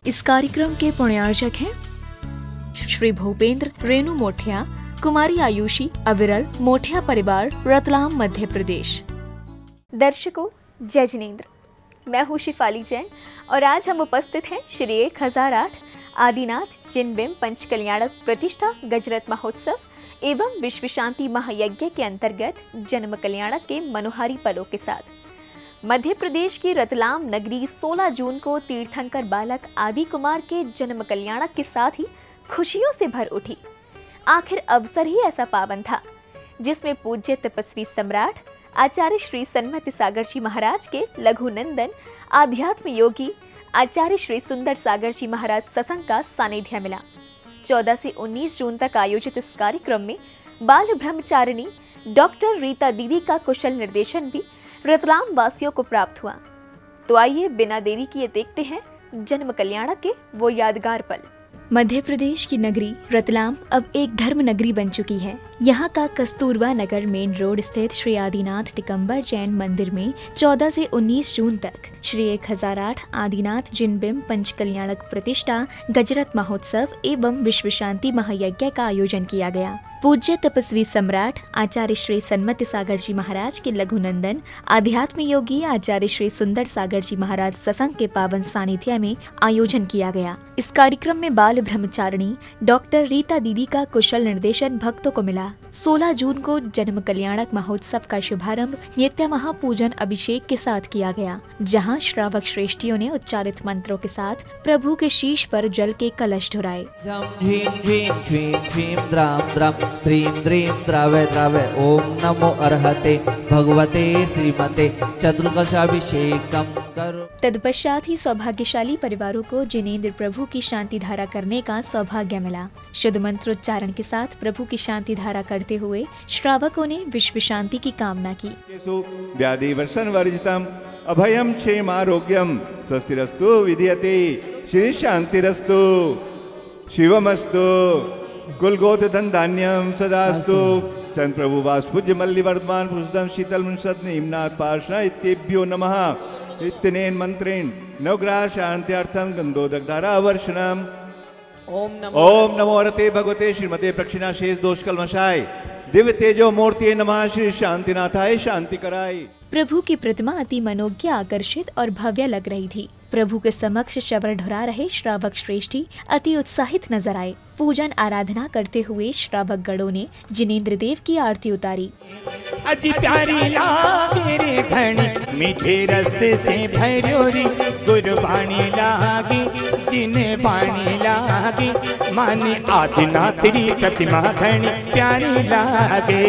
इस कार्यक्रम के पुण्यार्चक हैं श्री भूपेंद्र रेणु मोठिया, कुमारी आयुषी अविरल मोठिया परिवार, रतलाम, मध्य प्रदेश। दर्शकों, जय जिनेंद्र। मैं हूँ शिफाली जैन और आज हम उपस्थित हैं श्री 1008 आदिनाथ जिनबिंब पंचकल्याणक प्रतिष्ठा गजरत महोत्सव एवं विश्व शांति महायज्ञ के अंतर्गत जन्म कल्याणक के मनोहारी पलों के साथ। मध्य प्रदेश की रतलाम नगरी 16 जून को तीर्थंकर बालक आदि कुमार के जन्म कल्याणक के साथ ही खुशियों से भर उठी। आखिर अवसर ही ऐसा पावन था जिसमें पूज्य तपस्वी सम्राट आचार्य श्री सन्मति सागर जी महाराज के लघु नंदन आध्यात्म योगी आचार्य श्री सुंदर सागर जी महाराज सत्संग का सानिध्य मिला। 14 से 19 जून तक आयोजित इस कार्यक्रम में बाल ब्रह्मचारिणी डॉक्टर रीता दीदी का कुशल निर्देशन भी रतलाम वासियों को प्राप्त हुआ। तो आइए बिना देरी किए देखते हैं जन्म कल्याणक के वो यादगार पल। मध्य प्रदेश की नगरी रतलाम अब एक धर्म नगरी बन चुकी है। यहाँ का कस्तूरबा नगर मेन रोड स्थित श्री आदिनाथ दिगंबर जैन मंदिर में 14 से 19 जून तक श्री 1008 आदिनाथ जिनबिंब पंचकल्याणक प्रतिष्ठा गजरत महोत्सव एवं विश्व शांति महायज्ञ का आयोजन किया गया। पूज्य तपस्वी सम्राट आचार्य श्री सन्मति सागर जी महाराज के लघु नंदन आध्यात्म योगी आचार्य श्री सुंदर सागर जी महाराज सत्संग के पावन सानिध्य में आयोजन किया गया। इस कार्यक्रम में बाल ब्रह्मचारिणी डॉक्टर रीता दीदी का कुशल निर्देशन भक्तों को मिला। 16 जून को जन्म कल्याणक महोत्सव का शुभारंभ नित्य महापूजन अभिषेक के साथ किया गया, जहां श्रावक श्रेष्ठियों ने उच्चारित मंत्रों के साथ प्रभु के शीश पर जल के कलश ढुराए। ओम नमो अर्हते भगवते श्रीमते चतुर्दशाभिषेकम करो। तत्पश्चात ही सौभाग्यशाली परिवारों को जिनेंद्र प्रभु की शांति धारा करने का सौभाग्य मिला। शुद्ध मंत्रोच्चारण के साथ प्रभु की शांति धारा करते हुए श्रावकों ने विश्व शांति की कामना की। व्याधि वर्षण वर्जितम अभयम क्षेम आरोग्यम स्वस्तिरस्तु विधीयते श्री शांतिरस्तु शिवमस्तु कुलगोत्र धन धान्यम सदास्तु। चंद प्रभु वास पूज्य मल्ली वर्धमान पुष्दम शीतल मुंसद निम्नाथ पार्षण इत्येभ्यो नमः। इत्यनेन मंत्रेण नवग्रह शांत्यर्थम गंधोदक धारा वर्षणम। ओम नमो अरते भगवते श्रीमते प्रक्षिणा शेष दोष कलमशाय दिव्य तेजो मूर्ति नमः। श्री शांतिनाथाय शांति कराय। प्रभु की प्रतिमा अति मनोज्ञ, आकर्षित और भव्य लग रही थी। प्रभु के समक्ष चवर ढुरा रहे श्रावक श्रेष्ठी अति उत्साहित नजर आए। पूजन आराधना करते हुए श्रावक गणों ने जिनेंद्र देव की आरती उतारी। अजी प्यारी लागे रे घणी मीठे रस से भरोरी गुरबाणी लागी जिन्हें बाणी लागी माने आदिनाथ री प्रतिमा घणी प्यारी लागे।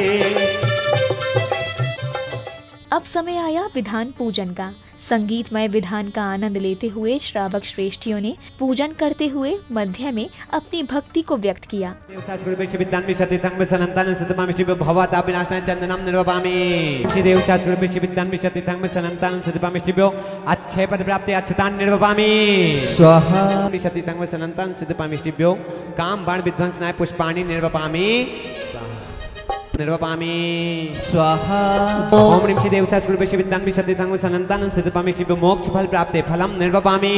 अब समय आया विधान पूजन का। संगीतमय विधान का आनंद लेते हुए श्रावक श्रेष्ठियों ने पूजन करते हुए मध्य में अपनी भक्ति को व्यक्त किया। अच्छे पद प्राप्ति अच्छतान निर्वपामि काम बाण विध्वंसनाय पुष्पाणि निर्वपामि निर्वपामि स्वाहा। ओम ह्रीं श्री देव सहस्रकृपेश विद्यान विशतिथं सनंतानं सिद्धपामि शिव मोक्ष फल प्राप्ते फलम निर्वपामि।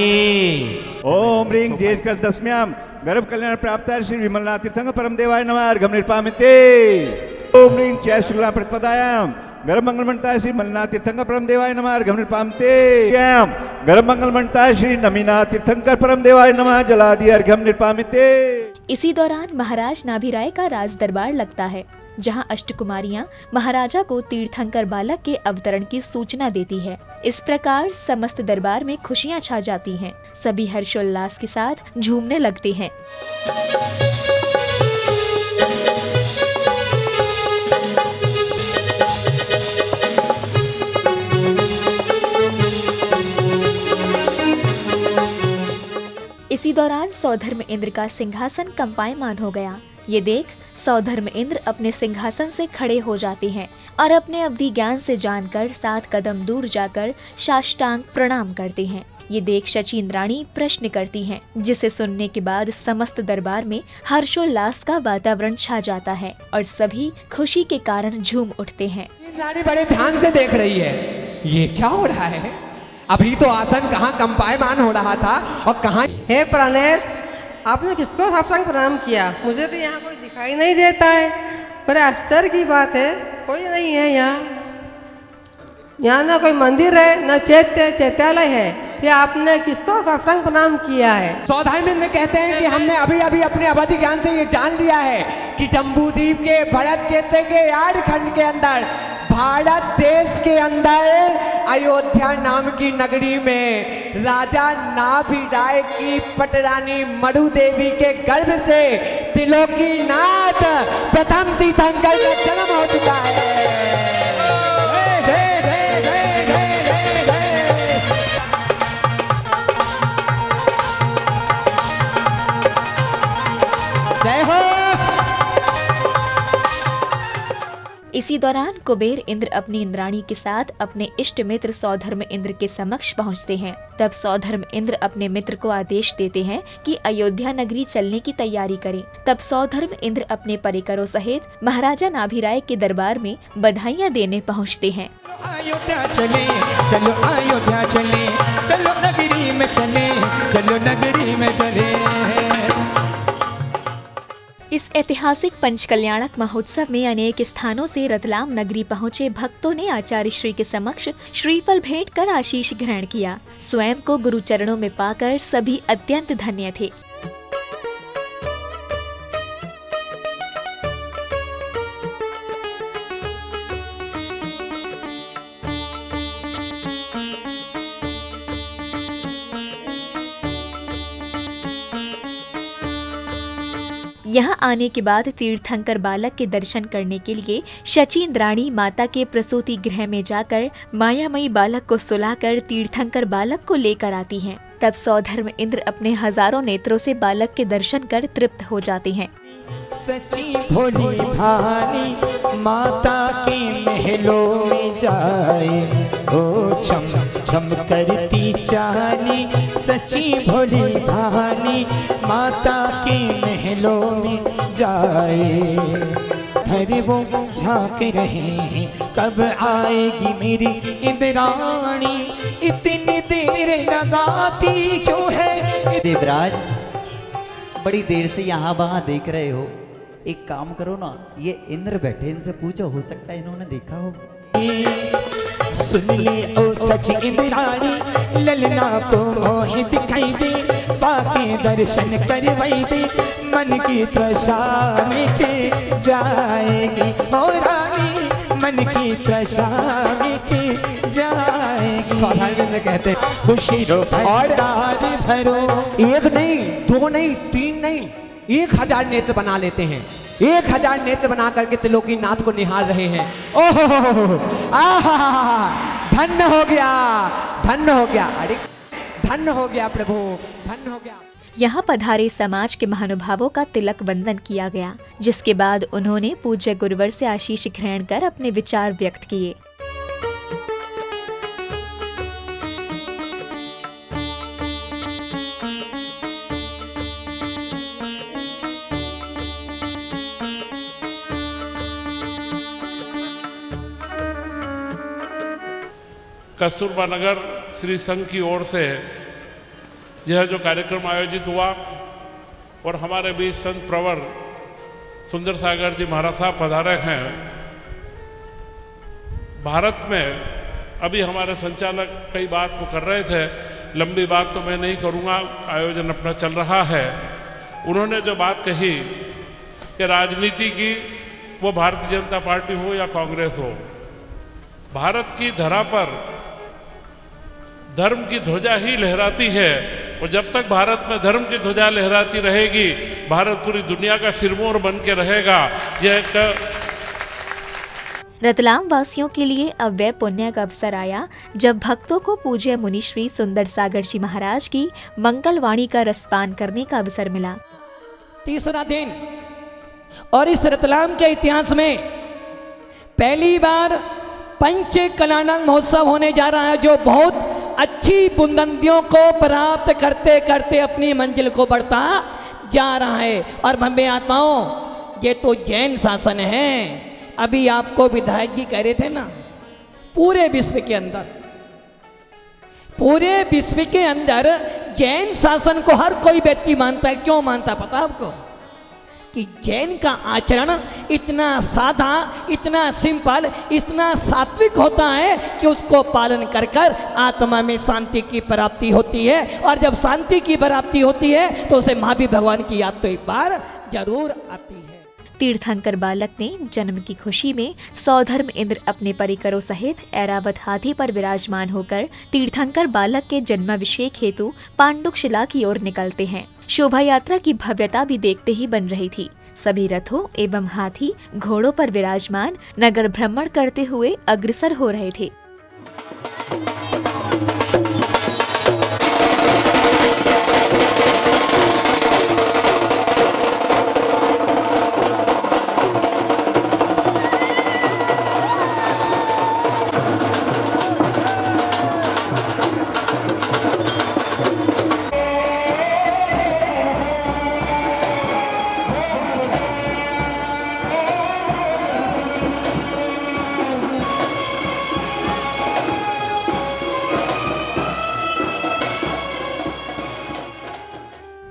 ओम ह्रीं ज्येष्ठ दशम्यां गर्भ कल्याण प्राप्ताय श्री विमलनाथ तीर्थंकर परम देवाय नमः। अर्घ्यं निर्पामिते। ओम ह्रीं चैश्रुला प्रतिपदायां गर्भ मंगलमंताय श्री मलनाथ तीर्थंकर परम देवाय नमः। अर्घ्यं निर्पामिते। गर्भ मंगलमंताय श्री नमीनाथ तीर्थंकर परम देवाय नमः। जलादि अर्घ्यं निर्पामिते। इसी दौरान महाराज नाभिराय का राज दरबार लगता है, जहां अष्टकुमारियां महाराजा को तीर्थंकर बालक के अवतरण की सूचना देती है। इस प्रकार समस्त दरबार में खुशियां छा जाती हैं। सभी हर्षोल्लास के साथ झूमने लगते हैं। इसी दौरान सौधर्म इंद्र का सिंहासन कंपायमान हो गया। ये देख सौधर्म इंद्र अपने सिंहासन से खड़े हो जाते हैं और अपने अवधि ज्ञान से जानकर 7 कदम दूर जाकर साष्टांग प्रणाम करते हैं। ये देख शची इंद्राणी प्रश्न करती हैं, जिसे सुनने के बाद समस्त दरबार में हर्षोल्लास का वातावरण छा जाता है और सभी खुशी के कारण झूम उठते हैं। इंद्राणी बड़े ध्यान से देख रही है, ये क्या हो रहा है? अभी तो आसन कहाँ कंपायमान हो रहा था और कहाँ। हे प्राणेश, आपने किसको साष्टांग प्रणाम किया? मुझे तो यहाँ कोई दिखाई नहीं देता है। बड़े आश्चर्य की बात है, कोई नहीं है यहाँ। यहाँ ना कोई मंदिर है न चैत्यालय है, ये आपने किसको साष्टांग प्रणाम किया है? सौधामित्र कहते हैं कि हमने अभी अभी अपने अवधि ज्ञान से ये जान लिया है कि जम्बूद्वीप के भरत क्षेत्र के यार्ड खंड के अंदर, भारत देश के अंदर अयोध्या नाम की नगरी में राजा नाभिराय की पटरानी मरु देवी के गर्भ से त्रिलोकीनाथ प्रथम तीर्थंकर का जन्म हो चुका है। जय हो। इसी दौरान कुबेर इंद्र अपनी इंद्राणी के साथ अपने इष्ट मित्र सौधर्म इंद्र के समक्ष पहुंचते हैं। तब सौधर्म इंद्र अपने मित्र को आदेश देते हैं कि अयोध्या नगरी चलने की तैयारी करें। तब सौधर्म इंद्र अपने परिकरों सहित महाराजा नाभिराय के दरबार में बधाइयां देने पहुंचते हैं। अयोध्या चले, चलो अयोध्या चले, चलो नगरी में चले, चलो नगरी में चले। इस ऐतिहासिक पंचकल्याणक महोत्सव में अनेक स्थानों से रतलाम नगरी पहुंचे भक्तों ने आचार्य श्री के समक्ष श्रीफल भेंट कर आशीष ग्रहण किया। स्वयं को गुरु चरणों में पाकर सभी अत्यंत धन्य थे। यहाँ आने के बाद तीर्थंकर बालक के दर्शन करने के लिए शची इंद्राणी माता के प्रसूति गृह में जाकर मायामयी बालक को सुलाकर तीर्थंकर बालक को लेकर आती हैं। तब सौधर्म इंद्र अपने हजारों नेत्रों से बालक के दर्शन कर तृप्त हो जाते हैं। सची भोली भानी माता के महलों में जाए, ओ छम छम करती चांदी। सची भोली भानी माता के महलों में जाए, धर वो झांक रहे हैं कब आएगी मेरी इंद्राणी। इतनी देर लगाती क्यों है? देवराज, बड़ी देर से यहाँ वहाँ देख रहे हो, एक काम करो ना, ये इंद्र बैठे, इनसे पूछो, हो सकता है इन्होंने देखा हो। सुन ले ओ सच इंद्राणी, ललना को मोह दिखाई दे, बाकी दर्शन करवाई दे, मन की तृषा मिट जाएगी। ओ रानी, मन की तृषा मिट जाएगी। साधारण कहते खुशी रो और भरो। एक नहीं, दो नहीं, तीन नहीं, 1000 नेत्र बना लेते हैं। 1000 नेत्र बना करके त्रिलोकीनाथ को निहार रहे हैं। ओहो, धन्य हो गया, धन्य हो गया, अरे धन्य हो गया प्रभु, धन्य हो गया। यहाँ पधारे समाज के महानुभावों का तिलक बंधन किया गया, जिसके बाद उन्होंने पूज्य गुरुवर से आशीष ग्रहण कर अपने विचार व्यक्त किए। कस्तूरबा नगर श्री संघ की ओर से यह जो कार्यक्रम आयोजित हुआ और हमारे बीच संत प्रवर सुंदर सागर जी महाराज साहब पधारे हैं। भारत में अभी हमारे संचालक कई बात को कर रहे थे, लंबी बात तो मैं नहीं करूँगा, आयोजन अपना चल रहा है। उन्होंने जो बात कही कि राजनीति की, वो भारतीय जनता पार्टी हो या कांग्रेस हो, भारत की धरा पर धर्म की ध्वजा ही लहराती है, और जब तक भारत में धर्म की ध्वजा लहराती रहेगी, भारत पूरी दुनिया का सिरमौर बन के रहेगा। यह रतलाम वासियों के लिए अव्यय पुण्य का अवसर आया जब भक्तों को पूज्य मुनि श्री सुंदर सागर जी महाराज की मंगलवाणी का रसपान करने का अवसर मिला। तीसरा दिन, और इस रतलाम के इतिहास में पहली बार पंच कल्याणक महोत्सव होने जा रहा है, जो बहुत अच्छी बुलंदियों को प्राप्त करते करते अपनी मंजिल को बढ़ता जा रहा है। और भव्य आत्माओं, ये तो जैन शासन है। अभी आपको विधायक जी कह रहे थे ना, पूरे विश्व के अंदर जैन शासन को हर कोई व्यक्ति मानता है। क्यों मानता पता आपको? कि जैन का आचरण इतना सादा, इतना सिंपल, इतना सात्विक होता है कि उसको पालन कर कर आत्मा में शांति की प्राप्ति होती है। और जब शांति की प्राप्ति होती है तो उसे महावीर भगवान की याद तो एक बार जरूर आती है। तीर्थंकर बालक ने जन्म की खुशी में सौधर्म इंद्र अपने परिकरों सहित ऐरावत हाथी पर विराजमान होकर तीर्थंकर बालक के जन्माभिषेक हेतु पांडुक शिला की ओर निकलते हैं। शोभा यात्रा की भव्यता भी देखते ही बन रही थी। सभी रथों एवं हाथी घोड़ों पर विराजमान नगर भ्रमण करते हुए अग्रसर हो रहे थे।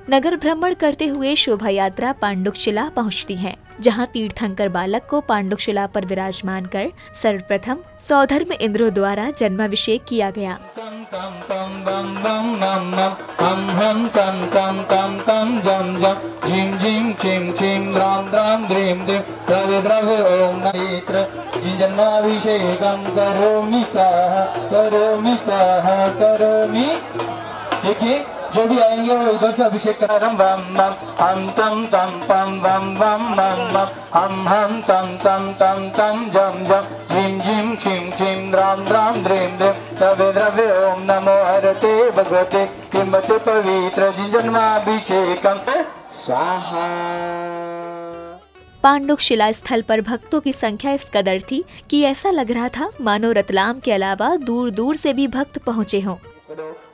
नगर भ्रमण करते हुए शोभा यात्रा पांडुक शिला पहुँचती है, जहाँ तीर्थंकर बालक को पांडुक शिला पर विराजमान कर सर्वप्रथम सौधर्म इंद्रों द्वारा जन्माभिषेक किया गया। देखिए, जो भी आएंगे वो उधर से अभिषेक करा। बम बम हम तम तम पम बम बम बम बम हम तम तम तम तम जम जम झिम झिम छिम छिम राम राम द्रीम द्रीम द्रव्य द्रव्य ओम नमो हरते भगवते किमते पवित्र जन्माभिषेकम स्वाहा। पांडुक शिला स्थल पर भक्तों की संख्या इस कदर थी कि ऐसा लग रहा था मानो रतलाम के अलावा दूर दूर से भी भक्त पहुँचे हों।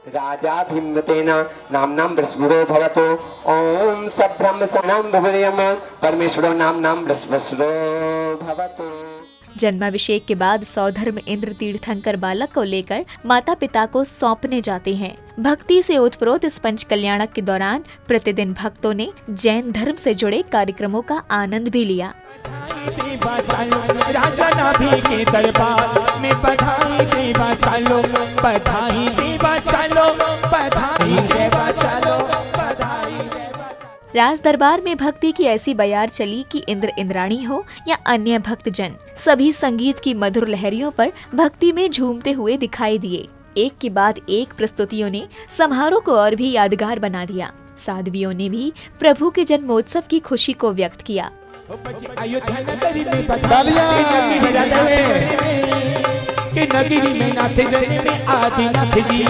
राजा भीमतेना नाम बृहस्पतिो भवतो ओम सब्रह्म सनम भवयम परमेश्वरो नाम बृहस्पतिो भवतो। जन्माभिषेक के बाद सौधर्म इंद्र तीर्थंकर बालक को लेकर माता पिता को सौंपने जाते हैं। भक्ति से ओतप्रोत इस पंच कल्याणक के दौरान प्रतिदिन भक्तों ने जैन धर्म से जुड़े कार्यक्रमों का आनंद भी लिया। राजा नाभि के दरबार में बधाई देवा चलो, बधाई देवा चलो, बधाई देवा चलो, बधाई देवा। राज दरबार में भक्ति की ऐसी बयार चली कि इंद्र इंद्राणी हो या अन्य भक्तजन, सभी संगीत की मधुर लहरियों पर भक्ति में झूमते हुए दिखाई दिए। एक के बाद एक प्रस्तुतियों ने समारोह को और भी यादगार बना दिया। साध्वियों ने भी प्रभु के जन्मोत्सव की खुशी को व्यक्त किया। अयोध्या नगरी में कि नगरी में नाथ जन्मे आदिनाथ जी।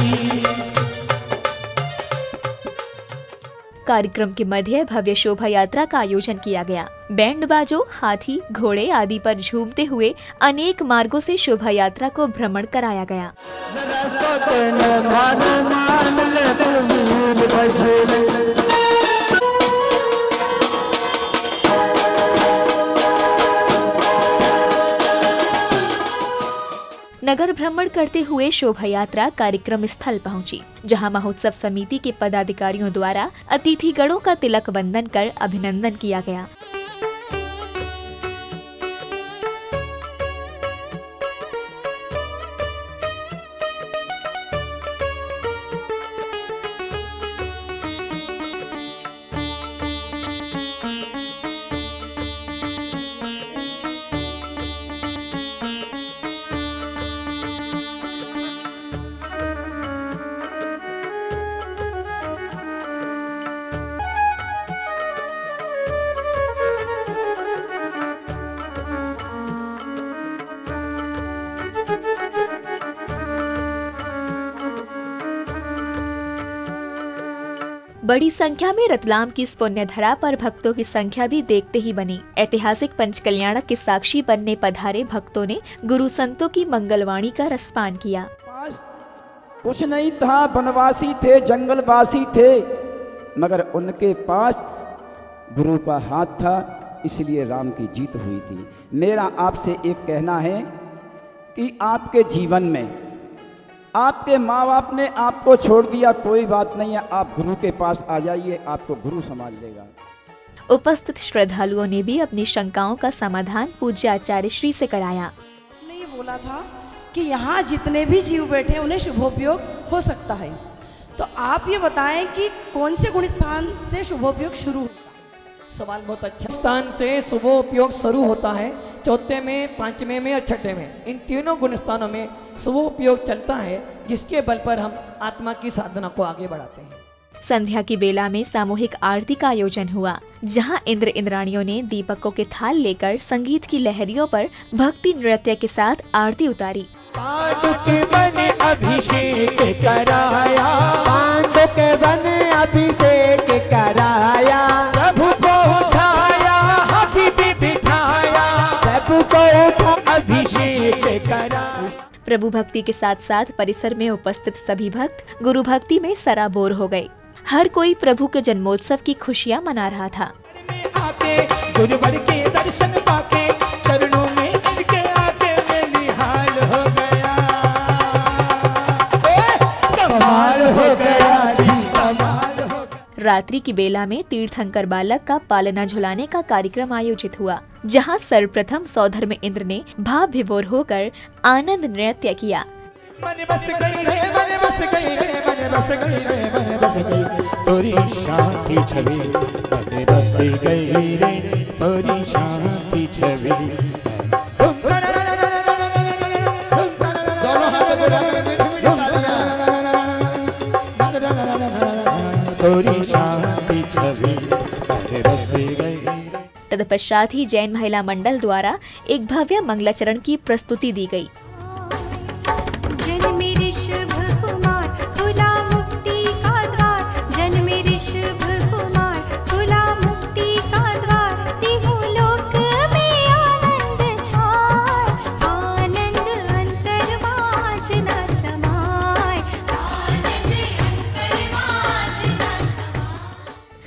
कार्यक्रम के मध्य भव्य शोभा यात्रा का आयोजन किया गया। बैंड बाजों, हाथी, घोड़े आदि पर झूमते हुए अनेक मार्गों से शोभा यात्रा को भ्रमण कराया गया। नगर भ्रमण करते हुए शोभा यात्रा कार्यक्रम स्थल पहुंची, जहां महोत्सव समिति के पदाधिकारियों द्वारा अतिथिगणों का तिलक वंदन कर अभिनंदन किया गया। बड़ी संख्या में रतलाम की इस पुण्य धरा पर भक्तों की संख्या भी देखते ही बनी। ऐतिहासिक पंचकल्याणक के साक्षी बनने पधारे भक्तों ने गुरु संतों की मंगलवाणी का रसपान किया। कुछ नहीं था, वनवासी थे, जंगलवासी थे, मगर उनके पास गुरु का हाथ था, इसलिए राम की जीत हुई थी। मेरा आपसे एक कहना है कि आपके जीवन में आपके माँ बाप ने आपको छोड़ दिया, कोई बात नहीं है, आप गुरु के पास आ जाइए, आपको गुरु संभाल लेगा। उपस्थित श्रद्धालुओं ने भी अपनी शंकाओं का समाधान पूज्य आचार्य श्री से कराया। ने ये बोला था कि यहाँ जितने भी जीव बैठे हैं उन्हें शुभोपयोग हो सकता है, तो आप ये बताएं कि कौन से गुण स्थान से शुभोपयोग शुरू होता है? सवाल बहुत अच्छा। स्थान से शुभोपयोग शुरू होता है, चौथे में, पांचवें में और छठे में, इन तीनों गुण स्थानों में शुभोपयोग चलता है, जिसके बल पर हम आत्मा की साधना को आगे बढ़ाते हैं। संध्या की बेला में सामूहिक आरती का आयोजन हुआ, जहां इंद्र इंद्राणियों ने दीपकों के थाल लेकर संगीत की लहरियों पर भक्ति नृत्य के साथ आरती उतारी। पांडुके बने अभिषेक कराया, पांडुके बने अभिषेक कराया, प्रभु को उठाया, हाथी पे बिठाया, प्रभु को उठा अभिषेक करा। प्रभु भक्ति के साथ साथ परिसर में उपस्थित सभी भक्त गुरु भक्ति में सराबोर हो गए। हर कोई प्रभु के जन्मोत्सव की खुशियां मना रहा था। आके गुरुवर के दर्शन पाके चरणों में इनके आके मैं निहाल हो गया, कमाल हो गया जी, कमाल हो गया। रात्रि की बेला में तीर्थंकर बालक का पालना झुलाने का कार्यक्रम आयोजित हुआ, जहां सर्वप्रथम सौधर्म इंद्र ने भाव विभोर होकर आनंद नृत्य किया। मन बस गई रे, मन बस गई रे, मन बस गई रे, मन बस गई तोरी शांति छवि, मन बस गई रे तोरी शांति छवि। तोरी शांति छवि, मन बस गई। तत्पश्चात ही जैन महिला मंडल द्वारा एक भव्य मंगलाचरण की प्रस्तुति दी गई।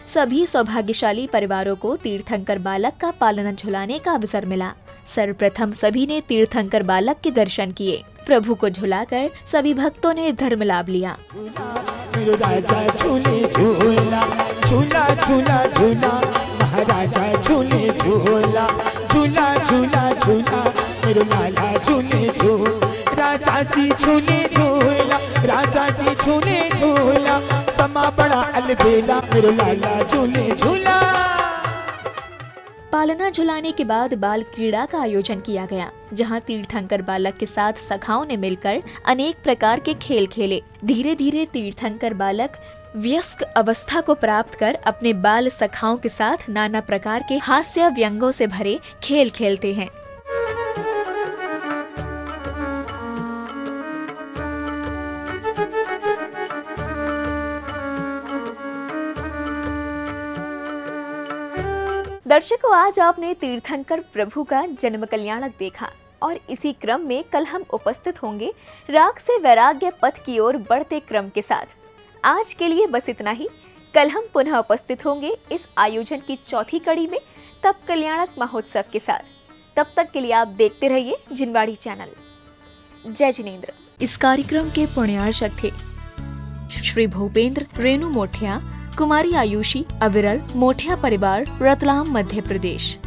सभी सौभाग्यशाली परिवारों को तीर्थंकर बालक का पालना झुलाने का अवसर मिला। सर्वप्रथम सभी ने तीर्थंकर बालक के दर्शन किए। प्रभु को झुलाकर सभी भक्तों ने धर्म लाभ लिया। राजा झूले झूला, झूला झूला झूला, महाराजा झूले झूला, झूला झूला झूला, मेरे लाला झूले झूला, राजा जी झूले झूला, राजा जी झूले झूला, समा बड़ा अलबेला, मेरे लाला झूले झूला। पालना झुलाने के बाद बाल क्रीड़ा का आयोजन किया गया, जहां तीर्थंकर बालक के साथ सखाओं ने मिलकर अनेक प्रकार के खेल खेले। धीरे धीरे तीर्थंकर बालक वयस्क अवस्था को प्राप्त कर अपने बाल सखाओं के साथ नाना प्रकार के हास्य व्यंगों से भरे खेल खेलते हैं। दर्शकों, आज आपने तीर्थंकर प्रभु का जन्म कल्याणक देखा और इसी क्रम में कल हम उपस्थित होंगे राग से वैराग्य पथ की ओर बढ़ते क्रम के साथ। आज के लिए बस इतना ही। कल हम पुनः उपस्थित होंगे इस आयोजन की चौथी कड़ी में, तब कल्याणक महोत्सव के साथ। तब तक के लिए आप देखते रहिए जिनवाड़ी चैनल। जय जिनेंद्र। इस कार्यक्रम के पुण्यार्चक थे श्री भूपेंद्र, रेणु मोठिया, कुमारी आयुषी, अविरल, मोठिया परिवार, रतलाम, मध्य प्रदेश।